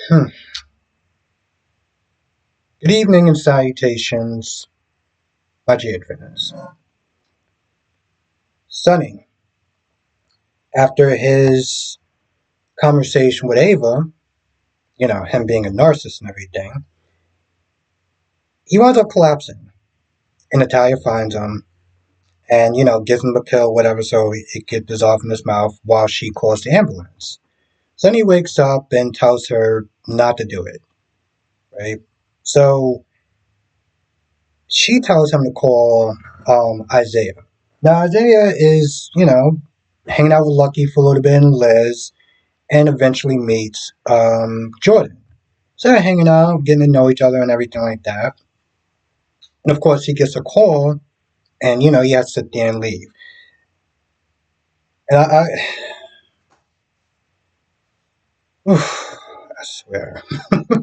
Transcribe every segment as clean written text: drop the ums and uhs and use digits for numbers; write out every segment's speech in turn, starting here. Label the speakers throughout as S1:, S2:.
S1: Hmm. Good evening and salutations, my G Adventures. Sonny, after his conversation with Ava, him being a narcissist and everything, he winds up collapsing. And Natalia finds him and, gives him the pill, whatever, so it could dissolve in his mouth while she calls the ambulance. Sonny wakes up and tells her not to do it, right? So she tells him to call Isaiah. Now, Isaiah is, hanging out with Lucky for a little bit and Liz, and eventually meets Jordan. So they're hanging out, getting to know each other and everything like that. And of course, he gets a call, and he has to sit there and leave. And I swear, when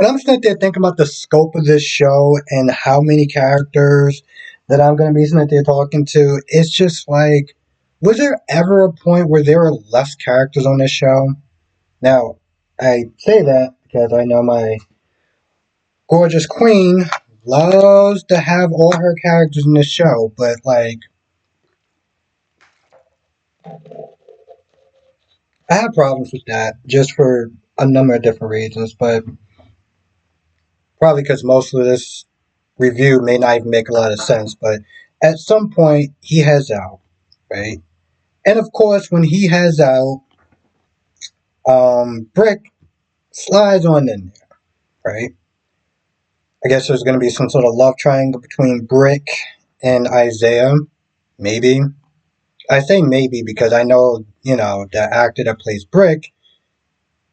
S1: I'm sitting there thinking about the scope of this show and how many characters that I'm going to be sitting there talking to, it's just like, was there ever a point where there were less characters on this show? Now, I say that because I know my gorgeous queen loves to have all her characters in the show, but like I have problems with that just for a number of different reasons, but probably because most of this review may not even make a lot of sense. But at some point, he has out, right? And of course, when he has out, Brick slides on in there, right? I guess there's going to be some sort of love triangle between Brick and Isaiah, maybe. I say maybe because I know, the actor that plays Brick,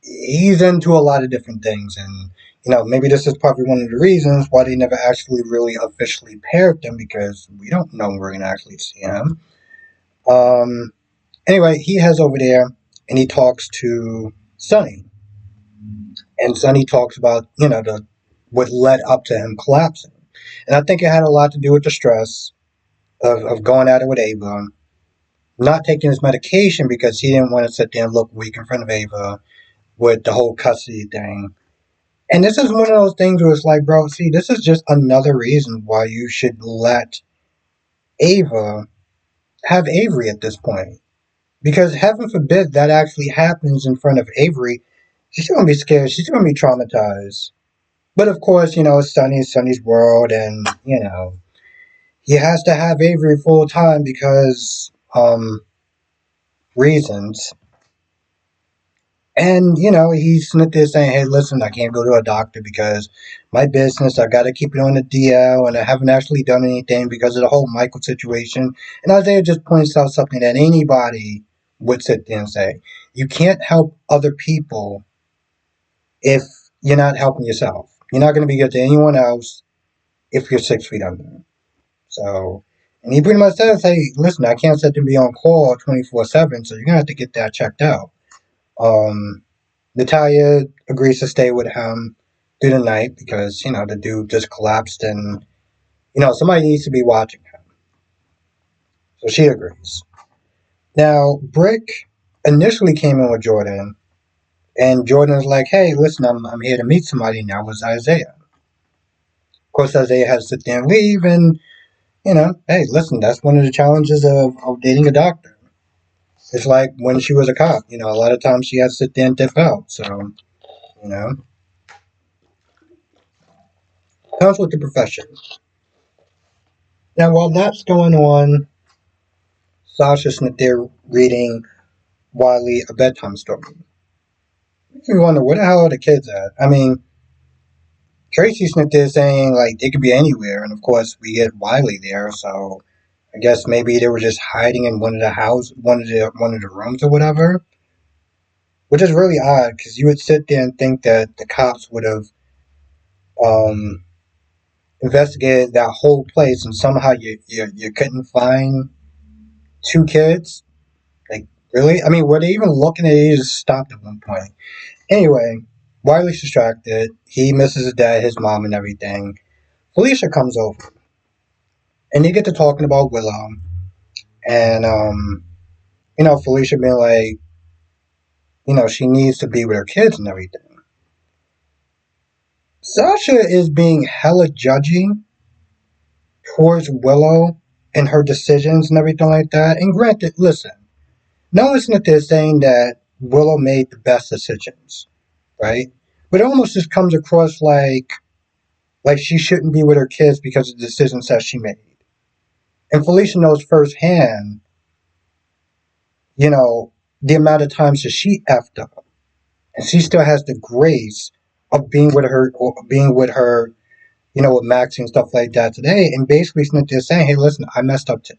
S1: he's into a lot of different things. And, maybe this is probably one of the reasons why they never actually really officially paired them because we don't know when we're going to actually see him. Um, anyway, he heads over there and he talks to Sonny. And Sonny talks about, what led up to him collapsing. And I think it had a lot to do with the stress of going at it with Ava, not taking his medication because he didn't want to sit there and look weak in front of Ava with the whole custody thing. And this is one of those things where it's like, bro, see, this is just another reason why you should let Ava have Avery at this point. Because heaven forbid that actually happens in front of Avery. She's going to be scared. She's going to be traumatized. But of course, it's Sonny's world, and, he has to have Avery full time because reasons. And, he's sitting there saying, hey, listen, I can't go to a doctor because my business, I got to keep it on the DL, and I haven't actually done anything because of the whole Michael situation. And Isaiah just points out something that anybody would sit there and say. You can't help other people if you're not helping yourself. You're not going to be good to anyone else if you're 6 feet under. So, and he pretty much says, hey, listen, I can't sit there and be on call 24/7, so you're going to have to get that checked out. Um, Natalia agrees to stay with him through the night because, the dude just collapsed and, somebody needs to be watching him. So she agrees. Now, Brick initially came in with Jordan, and Jordan's like, hey, listen, I'm here to meet somebody, and that was Isaiah. Of course, Isaiah has to sit there and leave, and, hey, listen, that's one of the challenges of dating a doctor. It's like when she was a cop, a lot of times she has to sit there and dip out. So, you know, comes with the profession. Now, while that's going on, Sasha's sitting there reading Wiley a bedtime story. Makes me wonder where the hell are the kids at? I mean, Tracy's sitting there saying like they could be anywhere, and of course we get Wiley there, so I guess maybe they were just hiding in one of the one of the rooms or whatever. Which is really odd because you would sit there and think that the cops would have um, investigated that whole place, and somehow you couldn't find two kids. Like, really? I mean, were they even looking at it? He just stopped at one point. Anyway, Wiley's distracted. He misses his dad, his mom, and everything. Felicia comes over, and they get to talking about Willow. And, Felicia being like, she needs to be with her kids and everything. Sasha is being hella judgy towards Willow and her decisions and everything like that. And granted, listen, no one's not there saying that Willow made the best decisions, right? But it almost just comes across like she shouldn't be with her kids because of the decisions that she made. And Felicia knows firsthand, you know, the amount of times that she effed up. And she still has the grace of being with her, with Maxie and stuff like that today. And basically, she's not just saying, hey, listen, I messed up too,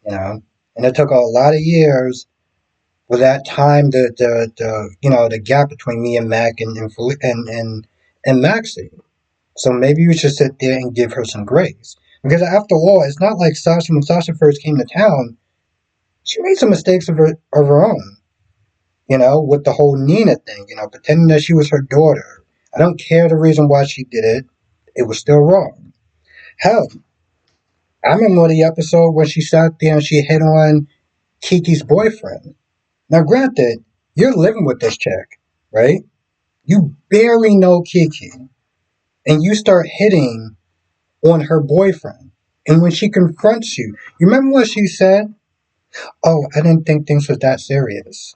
S1: you know? And it took a lot of years for that time, the gap between me and Mac and Maxie. So maybe you should sit there and give her some grace. Because after all, it's not like Sasha, when Sasha first came to town, she made some mistakes of her own, with the whole Nina thing, pretending that she was her daughter. I don't care the reason why she did it. It was still wrong. Hell, I remember the episode when she sat there and she hit on Kiki's boyfriend. Now, granted, you're living with this chick, right? You barely know Kiki, and you start hitting on her boyfriend. And when she confronts you, you remember what she said? Oh, I didn't think things was that serious.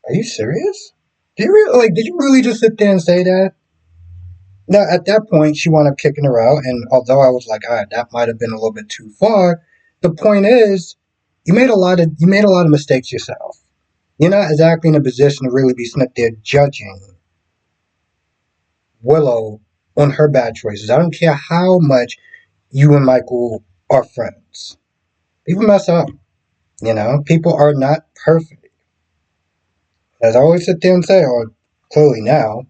S1: Are you serious? Did you really just sit there and say that? Now, at that point, she wound up kicking her out, and although I was like, all right, that might have been a little bit too far, the point is, you made a lot of mistakes yourself. You're not exactly in a position to really be sitting there judging Willow on her bad choices. I don't care how much you and Michael are friends. People mess up. People are not perfect. As I always sit there and say, or clearly now,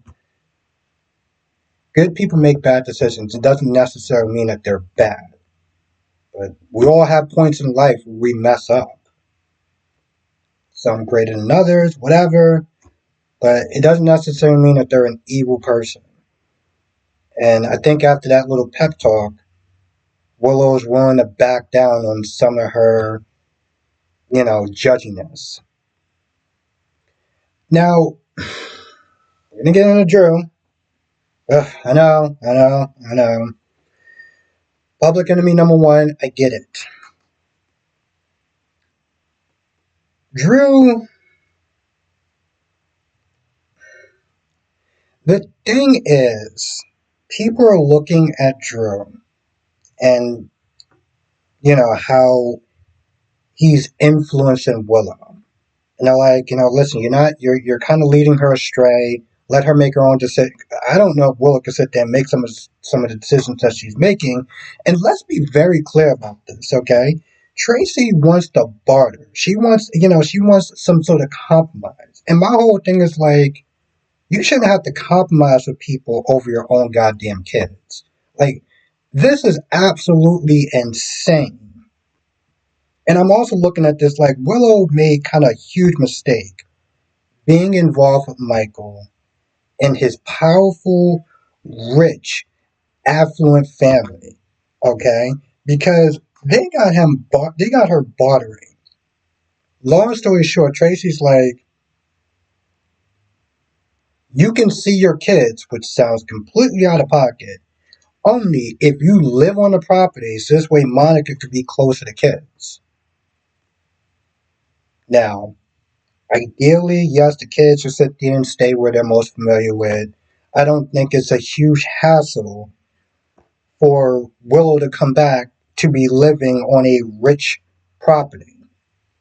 S1: good people make bad decisions. It doesn't necessarily mean that they're bad. But we all have points in life where we mess up. Some greater than others, whatever. But it doesn't necessarily mean that they're an evil person. And I think after that little pep talk, Willow is willing to back down on some of her, judginess. Now, we're going to get into Drew. Ugh, I know. Public enemy number one, I get it. Drew, the thing is, people are looking at Drew and, how he's influencing Willow. And they're like, listen, you're kind of leading her astray. Let her make her own decision. I don't know if Willow can sit there and make some of the decisions that she's making. And let's be very clear about this, okay? Tracy wants to barter. She wants some sort of compromise. And my whole thing is like, you shouldn't have to compromise with people over your own goddamn kids. Like, this is absolutely insane. And I'm also looking at this like Willow made kind of a huge mistake being involved with Michael and his powerful, rich, affluent family. Okay? Because they got her bartering. Long story short, Tracy's like, you can see your kids, which sounds completely out of pocket, only if you live on the properties. This way Monica could be closer to kids. Now, ideally, yes, the kids should sit there and stay where they're most familiar with. I don't think it's a huge hassle for Willow to come back to be living on a rich property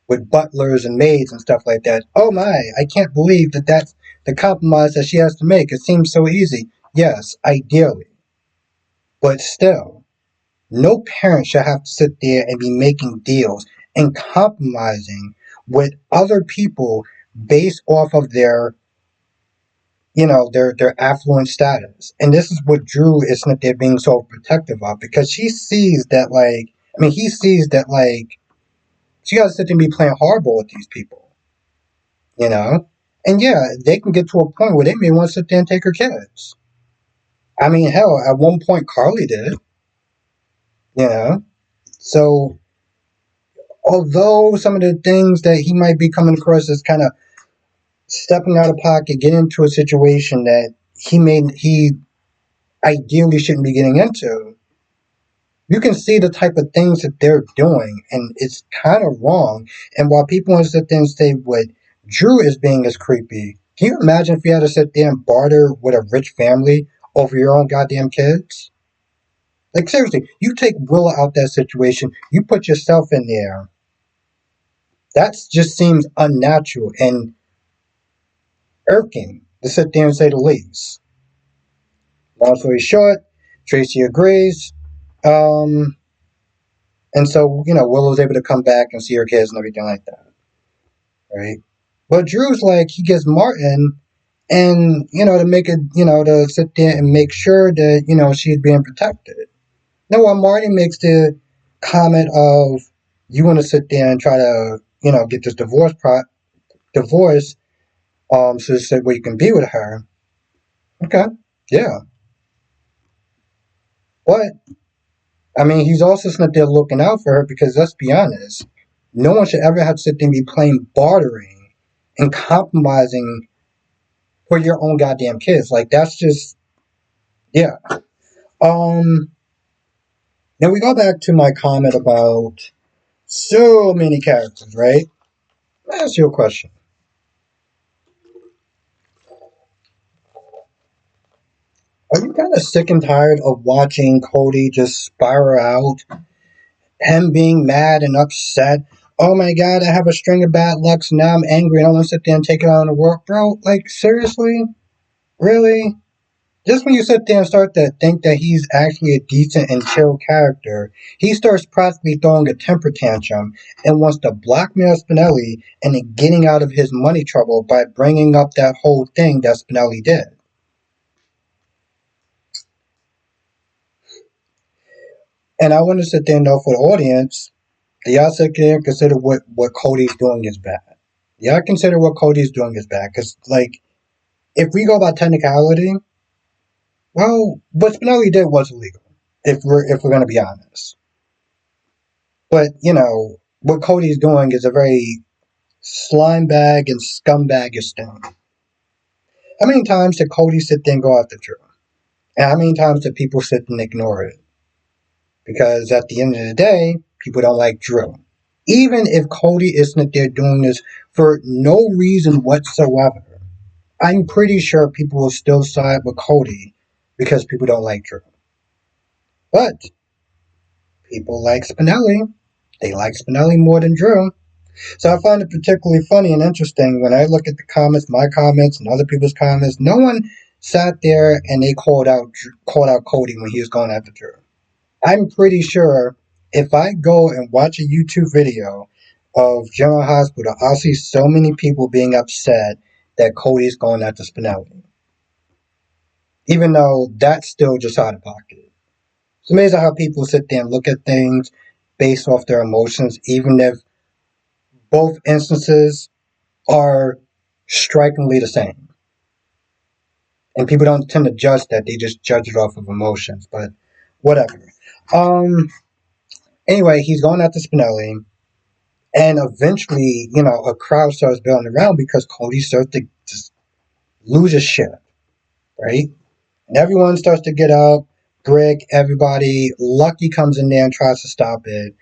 S1: with butlers and maids and stuff like that. Oh my, I can't believe that that's the compromise that she has to make. It seems so easy. Yes, ideally. But still, no parent should have to sit there and be making deals and compromising with other people based off of their affluent status. And this is what Drew is not there being so protective of, because he sees that she gotta sit there and be playing hardball with these people. And yeah, they can get to a point where they may want to sit there and take her kids. I mean, hell, at one point Carly did, you know. So although some of the things that he might be coming across as kind of stepping out of pocket, getting into a situation that he ideally shouldn't be getting into. You can see the type of things that they're doing, and it's kind of wrong. And while people want to sit there and say what Drew is being as creepy, can you imagine if you had to sit there and barter with a rich family over your own goddamn kids? Like seriously, you take Willa out that situation, you put yourself in there. That just seems unnatural and irking, to sit there and say the least. Long story short, Tracy agrees. Um, and so, Willow's able to come back and see her kids and everything like that, right? But Drew's like, he gets Martin and, to make it, to sit there and make sure that, she's being protected. Now, while Martin makes the comment of, you want to sit there and try to, get this divorce, so that way you can be with her. Okay, yeah. But I mean, he's also sitting there looking out for her because let's be honest, no one should ever have to sit there and be playing bartering and compromising for your own goddamn kids. Like that's just yeah. Um Now we go back to my comment about so many characters, right? Let me ask you a question. Are you kind of sick and tired of watching Cody just spiral out? Him being mad and upset. Oh my god, I have a string of bad luck, so now I'm angry and I want to sit there and take it out on the work. Bro, like, seriously? Really? Just when you sit there and start to think that he's actually a decent and chill character, he starts practically throwing a temper tantrum and wants to blackmail Spinelli into getting out of his money trouble by bringing up that whole thing that Spinelli did. And I want to sit there and know for the audience, do y'all sit there and consider what Cody's doing is bad? Y'all consider what Cody's doing is bad? Because, like, if we go by technicality, well, what Spinelli did was illegal. If we're gonna be honest, but what Cody's doing is a very slime bag and scumbaggish thing. How many times did Cody sit there and go after Drew? And how many times did people sit and ignore it? Because at the end of the day, people don't like Drew. Even if Cody isn't there doing this for no reason whatsoever, I'm pretty sure people will still side with Cody because people don't like Drew. But people like Spinelli. They like Spinelli more than Drew. So I find it particularly funny and interesting when I look at the comments, my comments, and other people's comments. No one sat there and they called out Cody when he was going after Drew. I'm pretty sure if I go and watch a YouTube video of General Hospital, I'll see so many people being upset that Cody's going after Spinelli, even though that's still just out of pocket. It's amazing how people sit there and look at things based off their emotions, even if both instances are strikingly the same. And people don't tend to judge that; they just judge it off of emotions. But whatever. Um. Anyway, he's going after Spinelli, and eventually, a crowd starts building around because Cody starts to just lose his shit, right? And everyone starts to get up. Brick, everybody. Lucky comes in there and tries to stop it.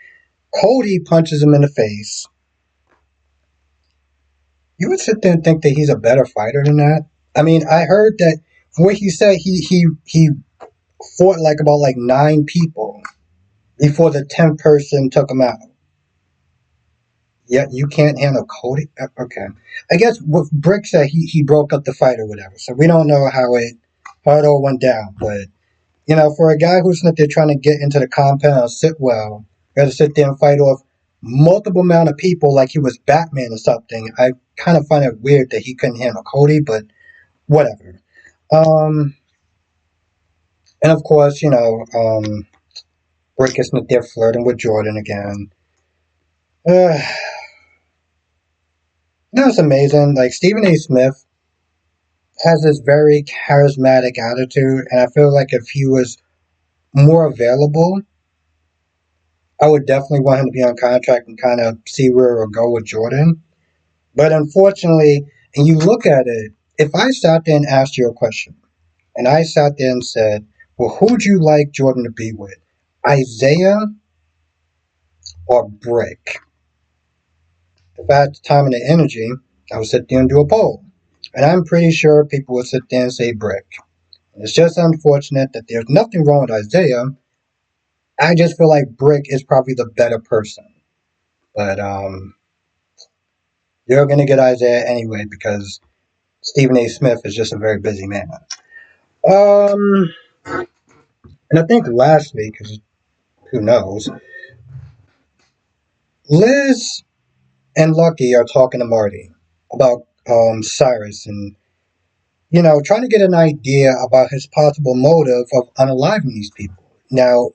S1: Cody punches him in the face. You would sit there and think that he's a better fighter than that. I mean, I heard that from what he said, he fought about 9 people before the 10th person took him out. Yet you can't handle Cody. Okay, I guess what Brick said, he broke up the fight or whatever. So we don't know how it all went down. But for a guy who's not there trying to get into the compound and sit well, got to sit there and fight off multiple amount of people like he was Batman or something. I kind of find it weird that he couldn't handle Cody, but whatever. Um, and of course, Brick is not there flirting with Jordan again. Uh, it's amazing. Like Stephen A. Smith has this very charismatic attitude, and I feel like if he was more available, I would definitely want him to be on contract and kind of see where it'll go with Jordan. But unfortunately, And you look at it, if I sat there and asked you a question, and I sat there and said, well, who'd you like Jordan to be with? Isaiah or Brick? If I had the time and the energy, I would sit there and do a poll. And I'm pretty sure people would sit there and say Brick. And it's just unfortunate that there's nothing wrong with Isaiah. I just feel like Brick is probably the better person. But you're going to get Isaiah anyway because Stephen A. Smith is just a very busy man. Um, and I think lastly, because who knows, Liz and Lucky are talking to Marty about Cyrus and, trying to get an idea about his possible motive of unaliving these people. Now,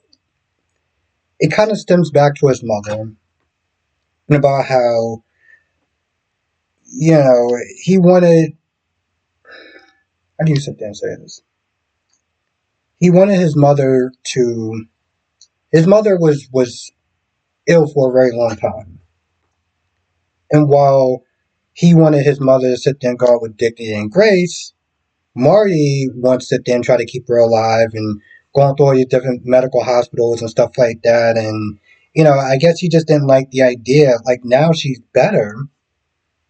S1: it kind of stems back to his mother and about how, he wanted, how do you sit there and say this? He wanted his mother was ill for a very long time. And while he wanted his mother to sit there and go out with dignity and grace, Marty wants to sit there and try to keep her alive and going through all these different medical hospitals and stuff like that. And, I guess he just didn't like the idea. Like, now she's better,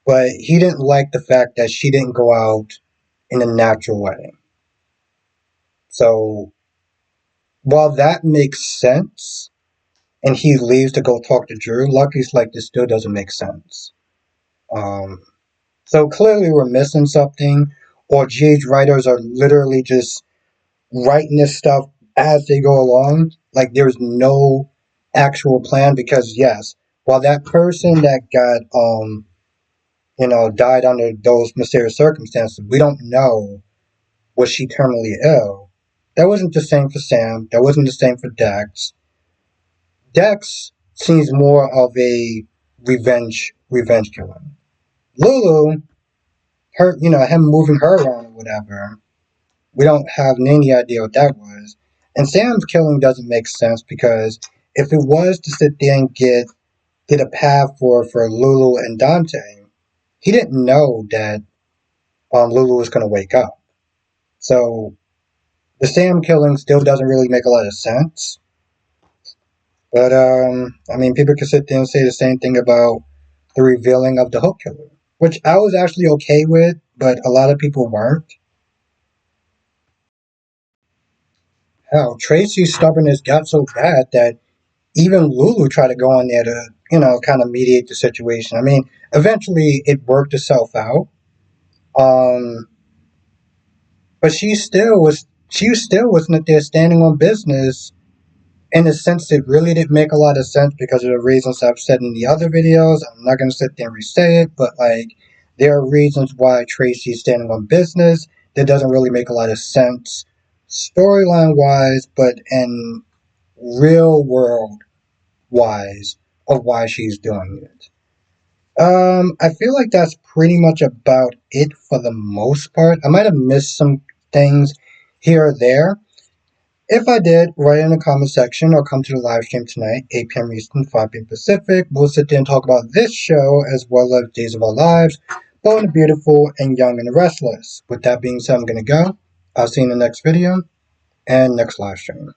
S1: but he didn't like the fact that she didn't go out in a natural way. So, while that makes sense, and he leaves to go talk to Drew, Lucky's like, this still doesn't make sense. So clearly we're missing something, or GH writers are literally just writing this stuff as they go along. Like, there's no actual plan because, yes, while that person that got, died under those mysterious circumstances, we don't know, was she terminally ill? That wasn't the same for Sam. That wasn't the same for Dex. Dex seems more of a revenge killer. Lulu, him moving her around or whatever, we don't have any idea what that was. And Sam's killing doesn't make sense because if it was to sit there and get a path for Lulu and Dante, he didn't know that Lulu was going to wake up. So the Sam killing still doesn't really make a lot of sense. But people could sit there and say the same thing about the revealing of the Hook Killer, which I was actually okay with, but a lot of people weren't. Hell, Tracy's stubbornness got so bad that even Lulu tried to go in there to, kind of mediate the situation. Eventually it worked itself out. But she still wasn't there standing on business in a sense that really didn't make a lot of sense because of the reasons I've said in the other videos. I'm not going to sit there and re-say it, but there are reasons why Tracy's standing on business that doesn't really make a lot of sense storyline wise, but in real world wise of why she's doing it. I feel like that's pretty much about it for the most part. I might have missed some things here or there. If I did, write in the comment section or come to the live stream tonight, 8 p.m. Eastern, 5 p.m. Pacific. We'll sit there and talk about this show as well as Days of Our Lives, Bold and Beautiful, and Young and the Restless. With that being said, I'm going to go. I'll see you in the next video and next live stream.